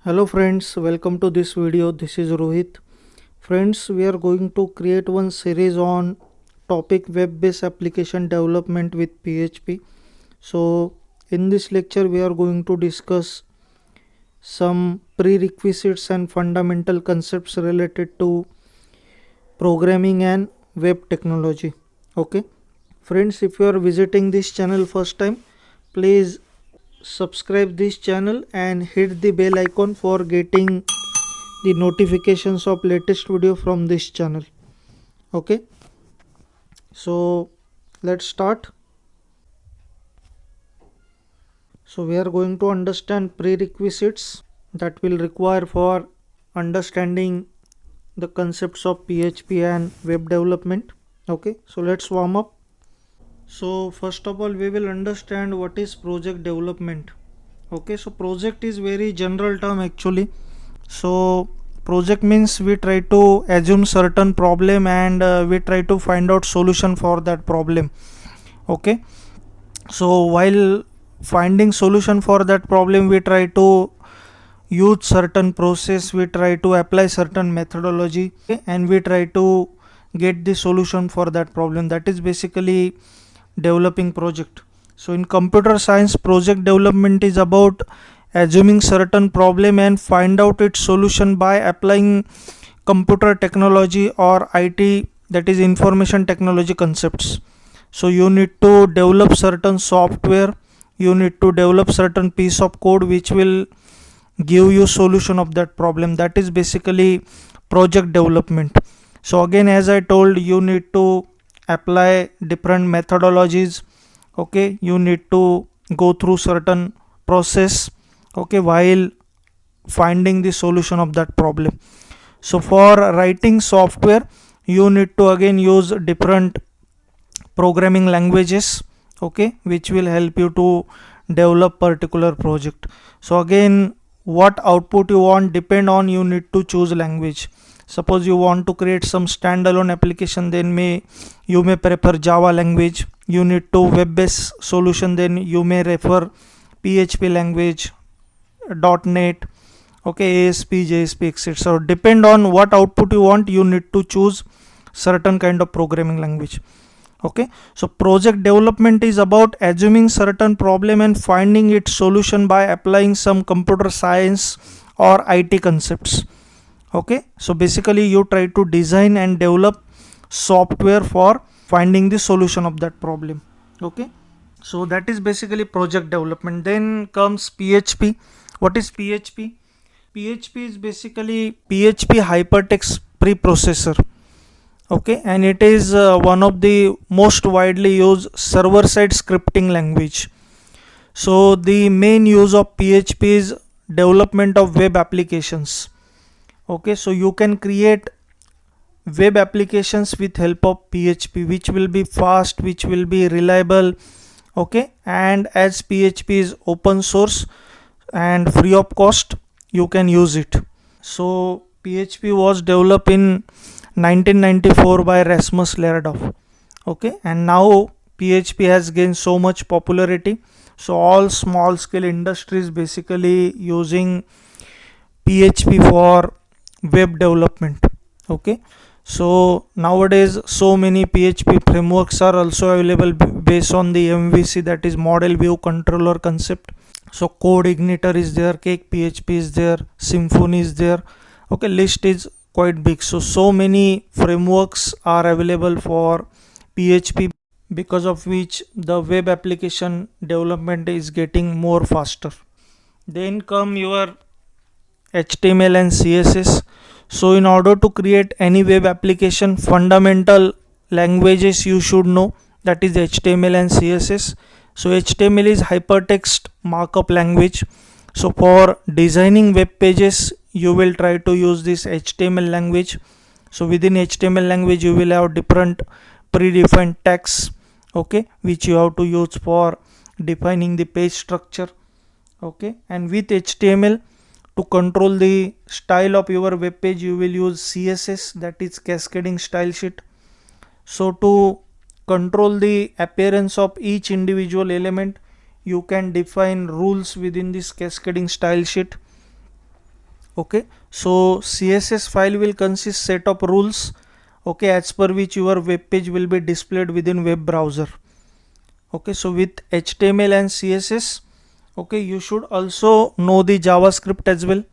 Hello friends, welcome to this video. This is Rohit. Friends, we are going to create one series on topic web-based application development with PHP. So in this lecture we are going to discuss some prerequisites and fundamental concepts related to programming and web technology. Okay. Friends, if you are visiting this channel first time, please subscribe this channel and hit the bell icon for getting the notifications of latest video from this channel. Okay, so let's start. So we are going to understand prerequisites that will require for understanding the concepts of PHP and web development. Okay, so let's warm up. So first of all, we will understand what is project development. Okay, so project is very general term actually. So project means we try to assume certain problem and we try to find out solution for that problem. Okay, so while finding solution for that problem, we try to use certain process, we try to apply certain methodology, okay, and we try to get the solution for that problem. That is basically developing project. So in computer science, project development is about assuming certain problem and find out its solution by applying computer technology or IT, that is information technology concepts. So you need to develop certain software, you need to develop certain piece of code which will give you solution of that problem. That is basically project development. So again, as I told, you need to apply different methodologies. Okay, you need to go through certain process, okay, while finding the solution of that problem. So for writing software, you need to again use different programming languages, okay, which will help you to develop particular project. So again, what output you want depend on, you need to choose language. Suppose you want to create some standalone application, then you may prefer Java language. You need to web-based solution, then you may refer PHP language, .NET, okay, ASP, JSP, etc. So depend on what output you want, you need to choose certain kind of programming language. Okay, so project development is about assuming certain problem and finding its solution by applying some computer science or IT concepts. Okay, so basically you try to design and develop software for finding the solution of that problem. Okay, so that is basically project development. Then comes PHP. What is PHP? PHP is basically PHP hypertext preprocessor. Okay, and it is one of the most widely used server-side scripting language. So the main use of PHP is development of web applications. Okay, so you can create web applications with help of PHP, which will be fast, which will be reliable. Okay, and as PHP is open source and free of cost, you can use it. So PHP was developed in 1994 by Rasmus Lerdorf. Okay, and now PHP has gained so much popularity, so all small scale industries basically using PHP for web development. Okay, so nowadays so many PHP frameworks are also available based on the MVC, that is model view controller concept. So code igniter is there, cake PHP is there, symfony is there. Okay, list is quite big. So many frameworks are available for PHP, because of which the web application development is getting more faster. Then come your HTML and CSS. So in order to create any web application, fundamental languages you should know, that is HTML and CSS. So HTML is hypertext markup language. So for designing web pages, you will try to use this HTML language. So within HTML language, you will have different predefined tags, okay, which you have to use for defining the page structure. Okay, and with HTML, To control the style of your web page, you will use CSS, that is cascading style sheet. So to control the appearance of each individual element, you can define rules within this cascading style sheet. Okay, so CSS file will consist set of rules, okay, as per which your web page will be displayed within web browser. Okay, so with HTML and CSS, okay, you should also know the JavaScript as well.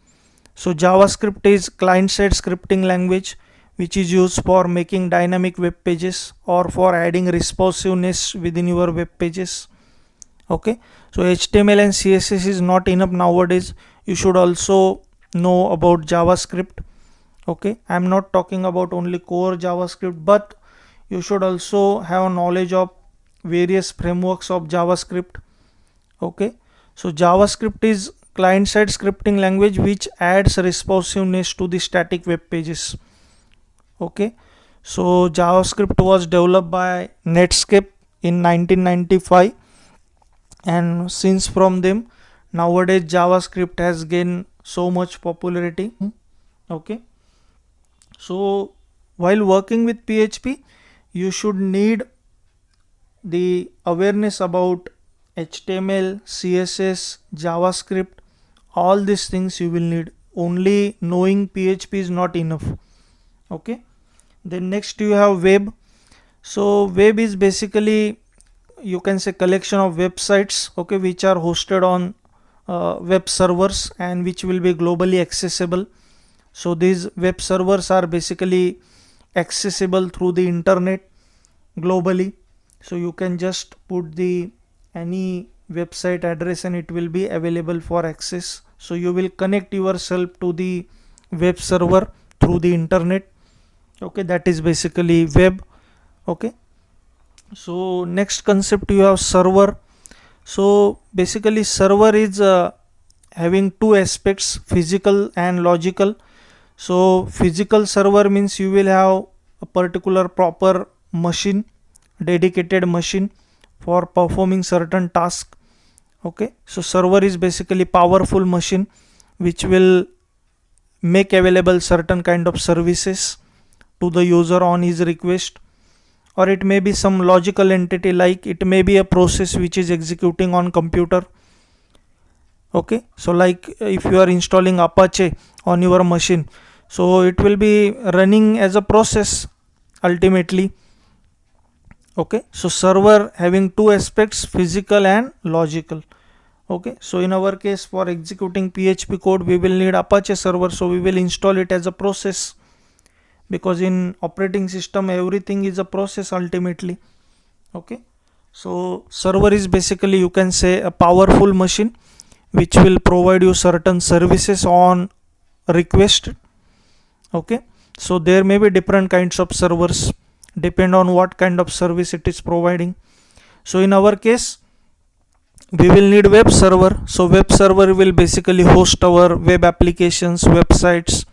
So JavaScript is client-side scripting language which is used for making dynamic web pages or for adding responsiveness within your web pages. Okay, so HTML and CSS is not enough nowadays. You should also know about JavaScript. Okay, I'm not talking about only core JavaScript, but you should also have knowledge of various frameworks of JavaScript. Okay, so JavaScript is client-side scripting language which adds responsiveness to the static web pages. Okay, so JavaScript was developed by Netscape in 1995, and since from them nowadays JavaScript has gained so much popularity. Okay, so while working with PHP, you should need the awareness about HTML, CSS, JavaScript, all these things you will need. Only knowing PHP is not enough. Okay, then next you have web. So web is basically, you can say, collection of websites, okay, which are hosted on web servers and which will be globally accessible. So these web servers are basically accessible through the internet globally. So you can just put the any website address and it will be available for access. So you will connect yourself to the web server through the internet. Okay, that is basically web. Okay, so next concept you have server. So basically server is having two aspects, physical and logical. So physical server means you will have a particular proper machine, dedicated machine for performing certain task. Okay, so server is basically powerful machine which will make available certain kind of services to the user on his request, or it may be some logical entity, like it may be a process which is executing on computer. Okay, so like if you are installing Apache on your machine, so it will be running as a process ultimately. Okay, so server having two aspects, physical and logical. Okay, so in our case, for executing PHP code, we will need Apache server, so we will install it as a process, because in operating system everything is a process ultimately. Okay, so server is basically, you can say, a powerful machine which will provide you certain services on request. Okay, so there may be different kinds of servers, depend on what kind of service it is providing. So in our case, we will need web server. So web server will basically host our web applications, websites.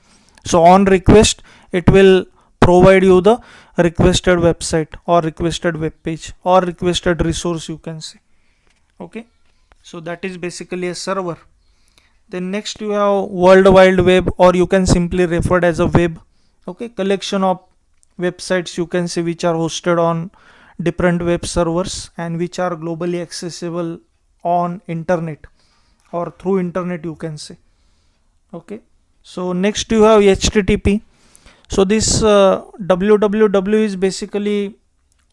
So on request, it will provide you the requested website or requested web page or requested resource, you can say. Okay, so that is basically a server. Then next you have World Wide Web, or you can simply refer it as a web. Okay, collection of websites, you can say, which are hosted on different web servers and which are globally accessible on internet or through internet, you can say. Okay, so next you have HTTP. So this www is basically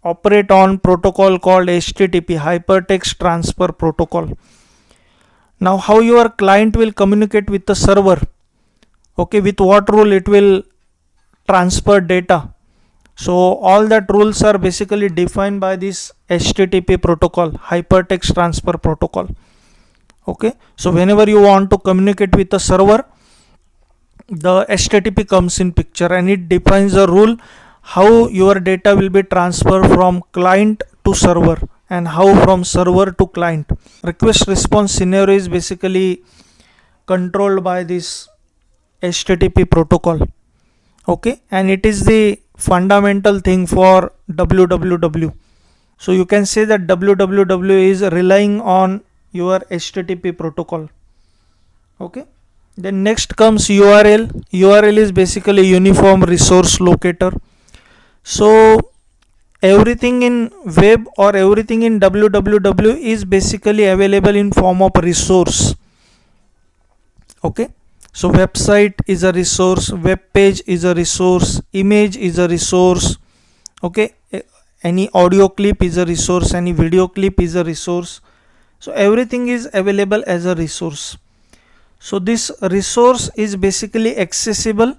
operate on protocol called HTTP, hypertext transfer protocol. Now how your client will communicate with the server? Okay, with what rule it will transfer data? So all that rules are basically defined by this HTTP protocol, hypertext transfer protocol. Okay, so whenever you want to communicate with the server, the HTTP comes in picture and it defines a rule how your data will be transferred from client to server and how from server to client. Request response scenario is basically controlled by this HTTP protocol. Okay, and it is the fundamental thing for www. So you can say that www is relying on your HTTP protocol. Okay, Then next comes URL. URL is basically uniform resource locator. So everything in web or everything in www is basically available in form of resource. Okay, so website is a resource, web page is a resource, image is a resource. Okay, any audio clip is a resource, any video clip is a resource. So everything is available as a resource. So this resource is basically accessible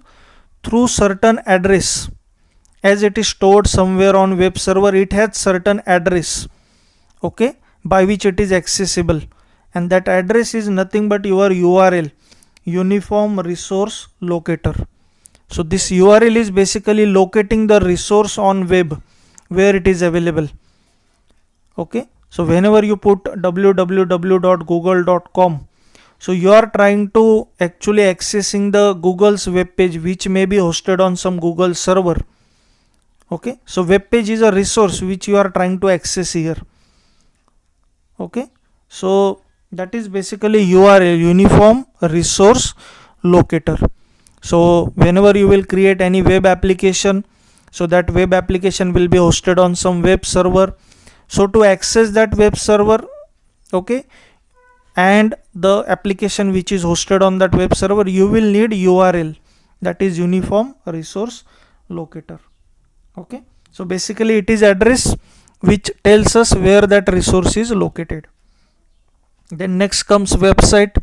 through certain address. As it is stored somewhere on web server, it has certain address, okay, by which it is accessible, and that address is nothing but your URL, uniform resource locator. So this URL is basically locating the resource on web where it is available. Okay, so whenever you put www.google.com, so you are trying to actually accessing the Google's web page, which may be hosted on some Google server. Okay, so web page is a resource which you are trying to access here. Okay, so that is basically URL, uniform resource locator. So whenever you will create any web application, so that web application will be hosted on some web server. So to access that web server, okay, and the application which is hosted on that web server, you will need URL, that is uniform resource locator. Okay, so basically it is address which tells us where that resource is located. Then next comes website.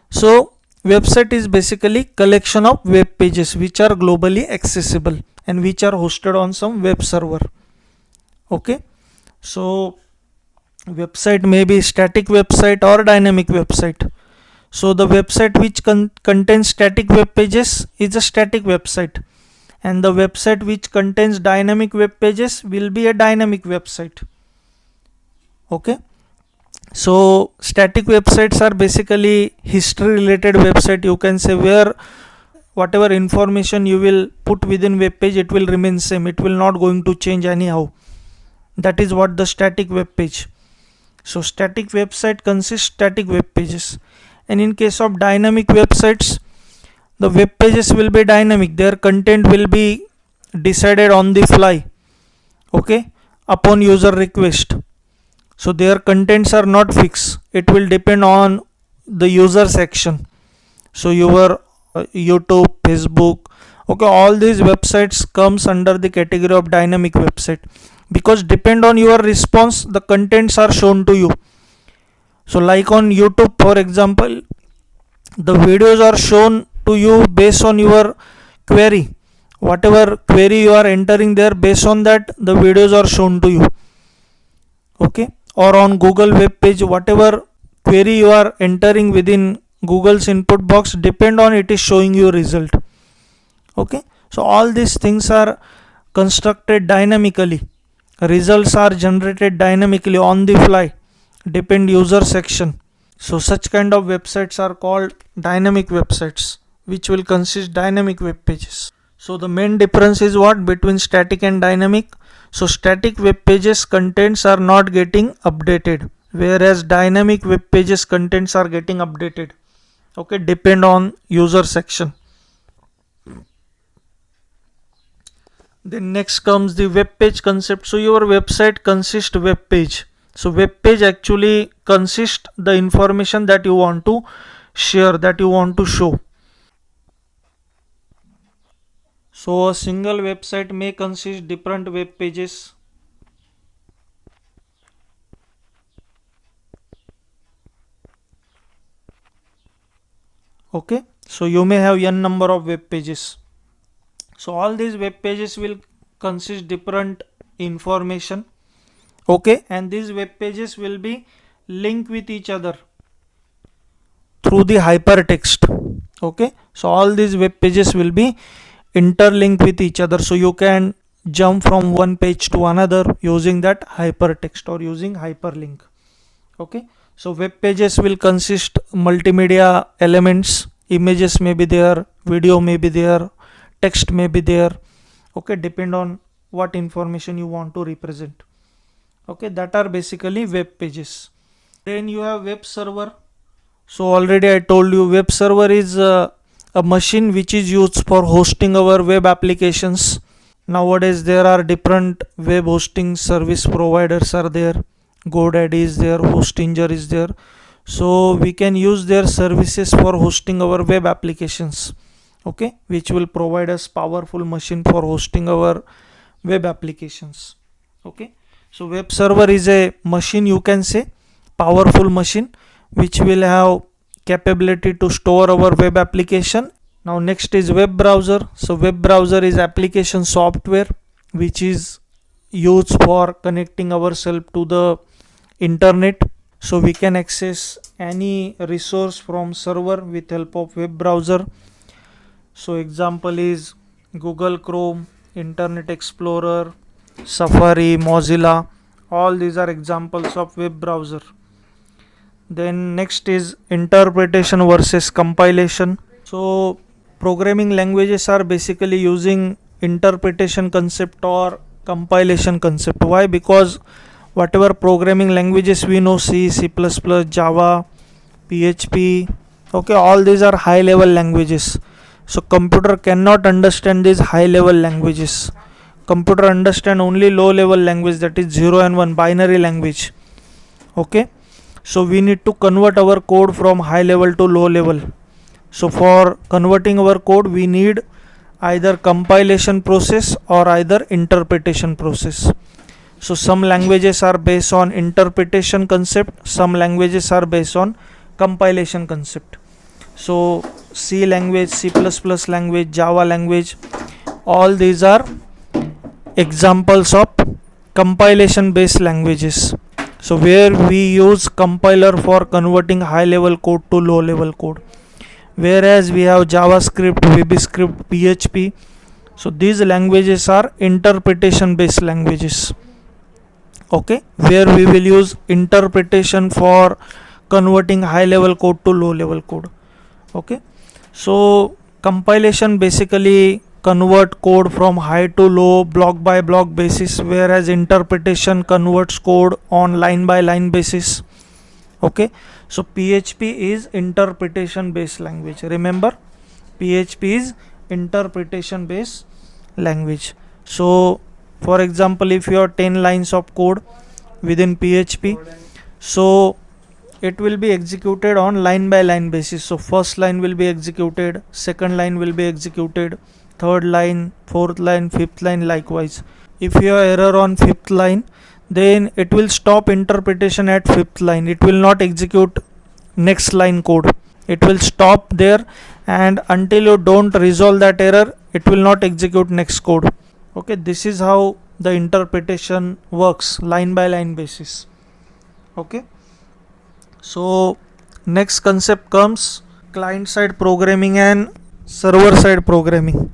So website is basically collection of web pages which are globally accessible and which are hosted on some web server. Okay, so website may be static website or dynamic website. So the website which contains static web pages is a static website, and the website which contains dynamic web pages will be a dynamic website. Okay, so static websites are basically history related website, you can say, where whatever information you will put within web page, it will remain same, it will not going to change anyhow. That is what the static web page. So static website consists static web pages, and in case of dynamic websites, the web pages will be dynamic, their content will be decided on the fly, okay, upon user request. So their contents are not fixed, it will depend on the user section. So your YouTube, Facebook, okay, all these websites comes under the category of dynamic website, because depend on your response the contents are shown to you. So like on YouTube, for example, the videos are shown to you based on your query, whatever query you are entering there, based on that the videos are shown to you. Okay, or on Google web page, whatever query you are entering within Google's input box, depend on it is showing you result. Okay, so all these things are constructed dynamically, results are generated dynamically on the fly, depend user section. So such kind of websites are called dynamic websites, which will consist dynamic web pages. So the main difference is what between static and dynamic. So static web pages contents are not getting updated, whereas dynamic web pages contents are getting updated. Okay, depend on user section. Then next comes the web page concept. So your website consists web page. So web page actually consists the information that you want to share, that you want to show. So a single website may consist different web pages. Okay, so you may have n number of web pages. So all these web pages will consist different information. Okay, and these web pages will be linked with each other through the hypertext. Okay, so all these web pages will be interlinked with each other, so you can jump from one page to another using that hypertext or using hyperlink. Okay, so web pages will consist multimedia elements, images may be there, video may be there, text may be there. Okay, depend on what information you want to represent. Okay, that are basically web pages. Then you have web server. So already I told you, web server is a machine which is used for hosting our web applications. Nowadays there are different web hosting service providers are there. GoDaddy is there, Hostinger is there. So we can use their services for hosting our web applications, okay, which will provide us powerful machine for hosting our web applications. Okay, so web server is a machine, you can say powerful machine, which will have capability to store our web application. Now next is web browser. So web browser is application software which is used for connecting ourselves to the internet. So we can access any resource from server with help of web browser. So example is Google Chrome, Internet Explorer, Safari, Mozilla. All these are examples of web browser. Then next is interpretation versus compilation. So programming languages are basically using interpretation concept or compilation concept. Why? Because whatever programming languages we know, C, C++, Java, PHP, okay, all these are high level languages. So computer cannot understand these high level languages. Computer understand only low level language, that is 0 and 1 binary language. Okay, so we need to convert our code from high level to low level. So for converting our code we need either compilation process or either interpretation process. So some languages are based on interpretation concept, some languages are based on compilation concept. So C language, C++ language, Java language, all these are examples of compilation based languages. So where we use compiler for converting high level code to low level code, whereas we have JavaScript, VBScript, PHP. So these languages are interpretation based languages, okay, where we will use interpretation for converting high level code to low level code. Okay, so compilation basically convert code from high to low block by block basis, whereas interpretation converts code on line by line basis. Okay, so PHP is interpretation based language. Remember, PHP is interpretation based language. So for example, if you have 10 lines of code within PHP, so it will be executed on line by line basis. So first line will be executed, second line will be executed, third line, fourth line, fifth line, likewise. If you have error on fifth line, then it will stop interpretation at fifth line. It will not execute next line code. It will stop there, and until you don't resolve that error, it will not execute next code. Okay, this is how the interpretation works, line by line basis. Okay, so next concept comes client side programming and server side programming.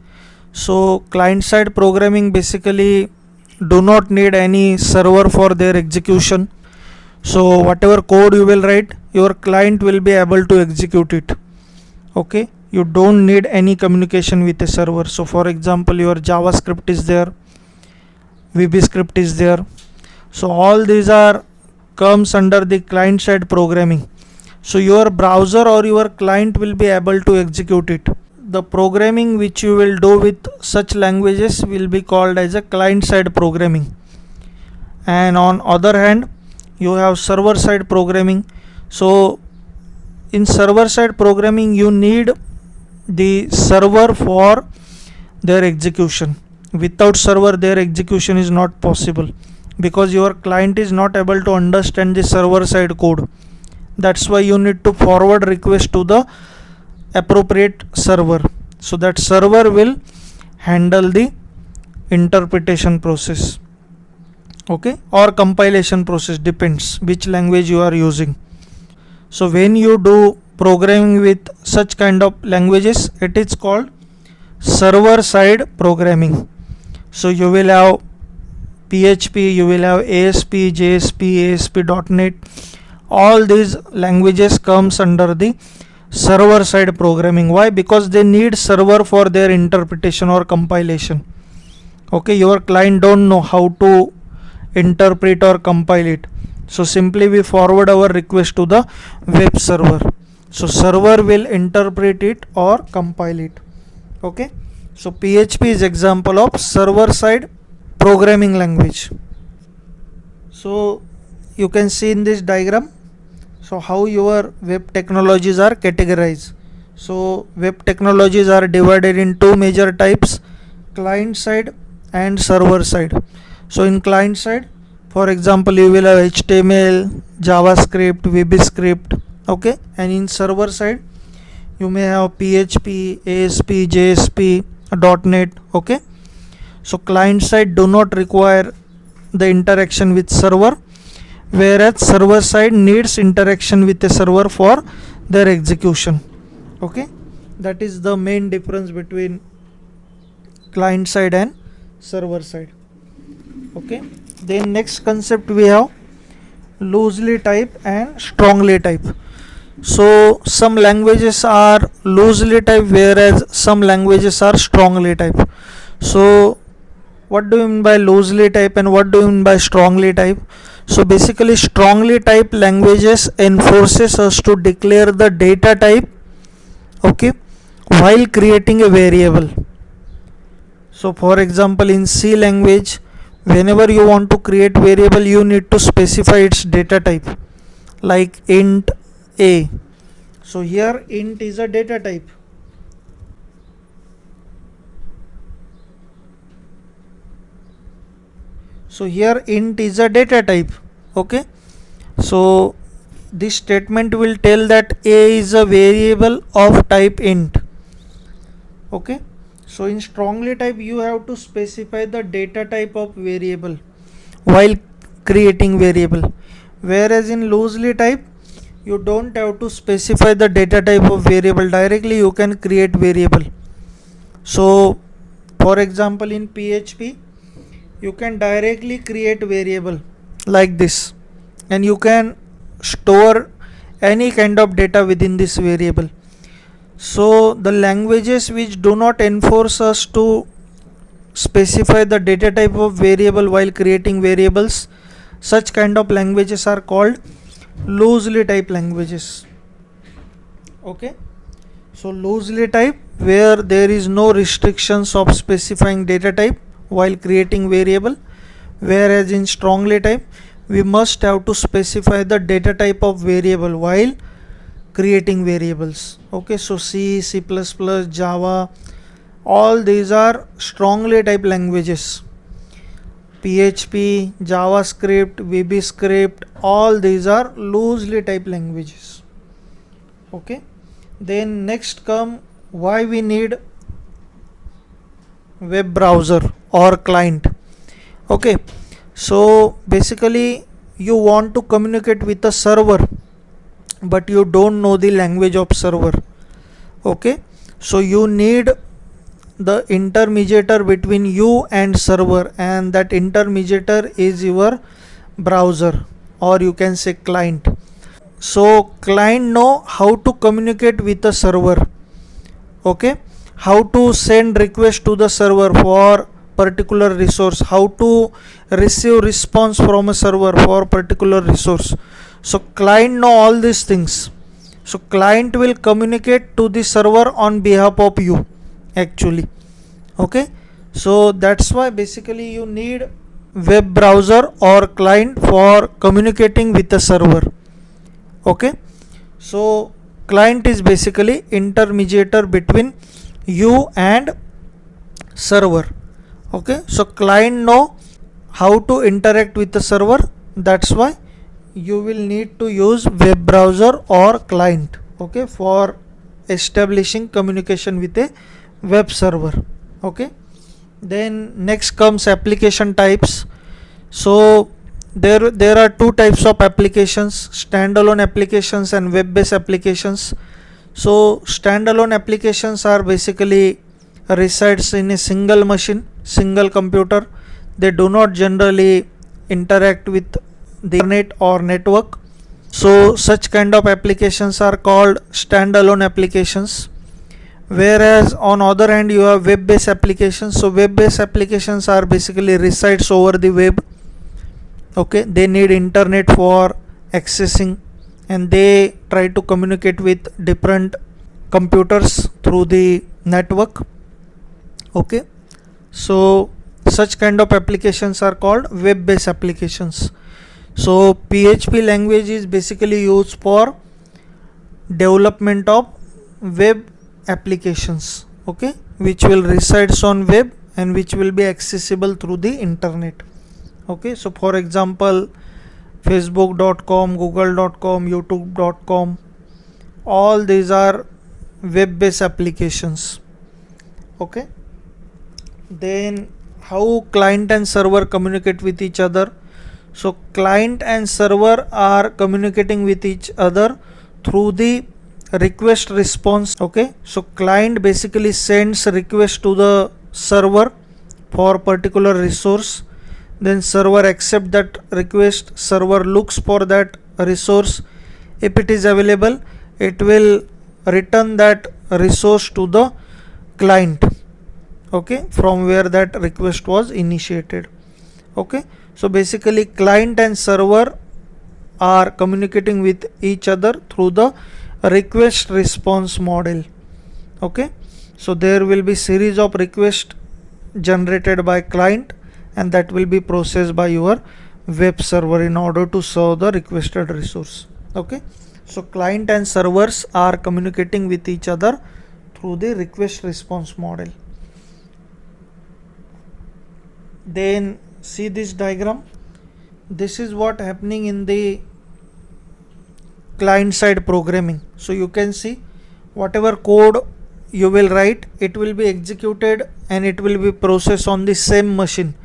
So client side programming basically do not need any server for their execution. So whatever code you will write, your client will be able to execute it. Okay, you don't need any communication with a server. So for example, your JavaScript is there, VBScript is there. So all these are comes under the client side programming. So your browser or your client will be able to execute it. The programming which you will do with such languages will be called as a client side programming. And on other hand, you have server side programming. So in server side programming, you need the server for their execution. Without server, their execution is not possible, because your client is not able to understand the server side code. That's why you need to forward request to the appropriate server, so that server will handle the interpretation process, okay, or compilation process, depends which language you are using. So when you do programming with such kind of languages, it is called server side programming. So you will have PHP, you will have ASP, JSP, ASP.NET. All these languages comes under the server side programming. Why? Because they need server for their interpretation or compilation. Okay, your client don't know how to interpret or compile it. So simply we forward our request to the web server. So server will interpret it or compile it. Okay, so PHP is example of server side programming language. So you can see in this diagram, so how your web technologies are categorized. So web technologies are divided in two major types: client side and server side. So in client side, for example, you will have HTML, JavaScript, VBScript. Okay, and in server side you may have PHP, ASP, JSP, .NET. Okay, so client side do not require the interaction with server, whereas server side needs interaction with a server for their execution. Okay, that is the main difference between client side and server side. Okay, then next concept we have loosely type and strongly type. So some languages are loosely type, whereas some languages are strongly type. So what do you mean by loosely type and what do you mean by strongly type? So basically strongly type languages enforces us to declare the data type, okay, while creating a variable. So for example, in C language, whenever you want to create variable, you need to specify its data type, like int a. So here int is a data type. So here int is a data type. Okay, so this statement will tell that a is a variable of type int. Okay, so in strongly type you have to specify the data type of variable while creating variable, whereas in loosely type you don't have to specify the data type of variable, directly you can create variable. So for example, in PHP you can directly create variable like this, and you can store any kind of data within this variable. So the languages which do not enforce us to specify the data type of variable while creating variables, such kind of languages are called loosely type languages. Okay, so loosely type, where there is no restrictions of specifying data type while creating variable, whereas in strongly type we must have to specify the data type of variable while creating variables. Okay, so C, C++, Java, all these are strongly type languages. PHP, JavaScript, VBScript, all these are loosely type languages. Okay, then next come why we need web browser or client. Okay, so basically you want to communicate with a server, but you don't know the language of server. Okay, so you need the intermediator between you and server, and that intermediator is your browser, or you can say client. So client know how to communicate with the server. Okay, how to send request to the server for particular resource, how to receive response from a server for particular resource. So client know all these things. So client will communicate to the server on behalf of you actually. Okay, so that's why basically you need web browser or client for communicating with the server. Okay, so client is basically intermediator between you and server. Okay, so client know how to interact with the server, that's why you will need to use web browser or client, okay, for establishing communication with a web server. Okay, then next comes application types. So there are two types of applications: standalone applications and web based applications. So standalone applications are basically resides in a single machine, single computer. They do not generally interact with the internet or network. So such kind of applications are called standalone applications. Whereas on other hand you have web based applications. So web based applications are basically resides over the web. Okay, they need internet for accessing and they try to communicate with different computers through the network. Okay, so such kind of applications are called web based applications. So PHP language is basically used for development of web applications, okay, which will resides on web and which will be accessible through the internet. Okay, so for example, facebook.com, google.com, youtube.com, all these are web based applications. Okay, then how client and server communicate with each other. So client and server are communicating with each other through the request response. Okay, so client basically sends request to the server for particular resource, then server accept that request, server looks for that resource. If it is available, it will return that resource to the client, okay, from where that request was initiated. Okay, so basically client and server are communicating with each other through the request response model. Okay, so there will be series of requests generated by client, and that will be processed by your web server in order to serve the requested resource. Okay, so client and servers are communicating with each other through the request response model. Then see this diagram. This is what happening in the client side programming. So you can see whatever code you will write, it will be executed and it will be processed on the same machine.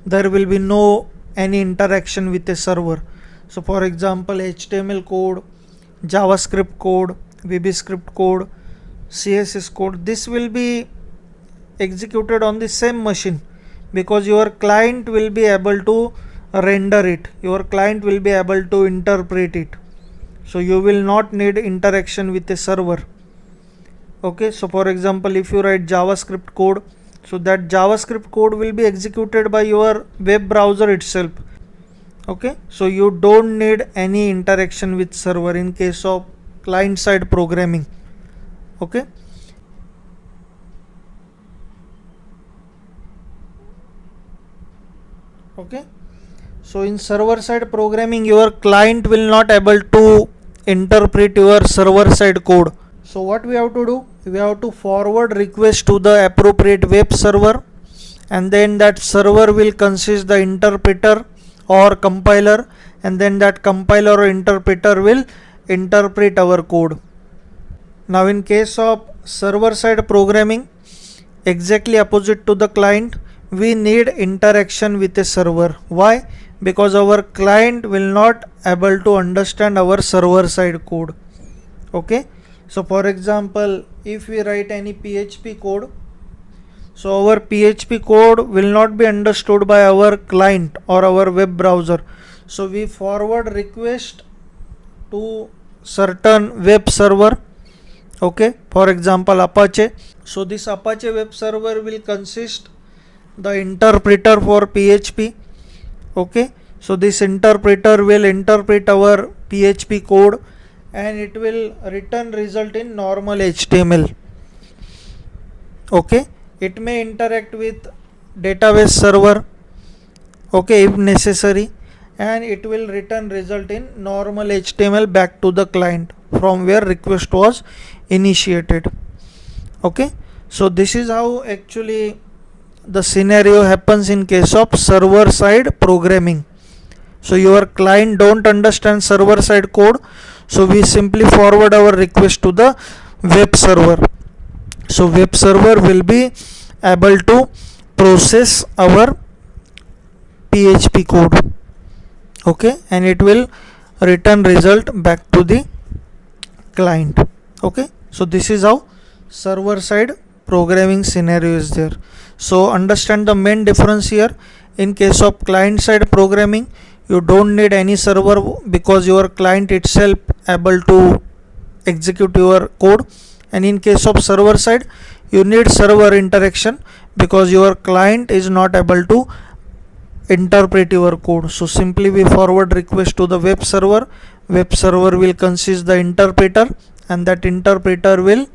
There will be no any interaction with a server. So for example, HTML code, JavaScript code, VBScript code, CSS code, this will be executed on the same machine, because your client will be able to render it, your client will be able to interpret it. So you will not need interaction with a server. Okay, so for example, if you write JavaScript code, so that JavaScript code will be executed by your web browser itself. Okay, so you don't need any interaction with server in case of client side programming. Okay, okay, so in server side programming, your client will not able to interpret your server side code. So what we have to do, we have to forward request to the appropriate web server, and then that server will consist the interpreter or compiler, and then that compiler or interpreter will interpret our code. Now in case of server side programming, exactly opposite to the client, we need interaction with a server. Why? Because our client will not able to understand our server side code. Okay, so for example, if we write any PHP code, so our PHP code will not be understood by our client or our web browser. So we forward request to certain web server. Okay, for example, Apache. So this Apache web server will consist the interpreter for PHP. Okay, so this interpreter will interpret our PHP code and it will return result in normal HTML. Okay, it may interact with database server, okay, if necessary, and it will return result in normal HTML back to the client from where request was initiated. Okay, so this is how actually the scenario happens in case of server side programming. So your client don't understand server side code, so we simply forward our request to the web server. So web server will be able to process our PHP code, okay, and it will return result back to the client. Okay, so this is how server side programming scenario is there. So understand the main difference here. In case of client side programming, you don't need any server because your client itself able to execute your code, and in case of server side, you need server interaction because your client is not able to interpret your code. So simply we forward request to the web server, web server will consist the interpreter, and that interpreter will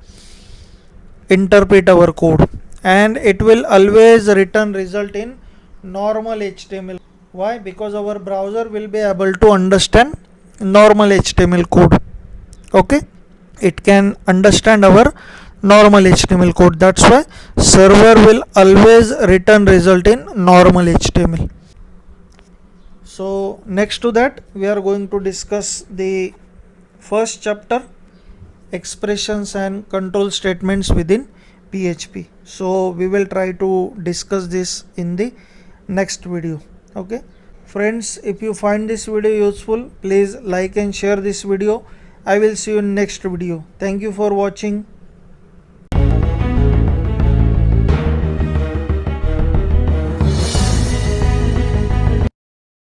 interpret our code, and it will always return result in normal HTML. Why? Because our browser will be able to understand normal HTML code. Okay, it can understand our normal HTML code. That's why server will always return result in normal HTML. So next to that, we are going to discuss the first chapter, expressions and control statements within PHP. So we will try to discuss this in the next video. Okay friends, if you find this video useful, please like and share this video. I will see you in next video. Thank you for watching.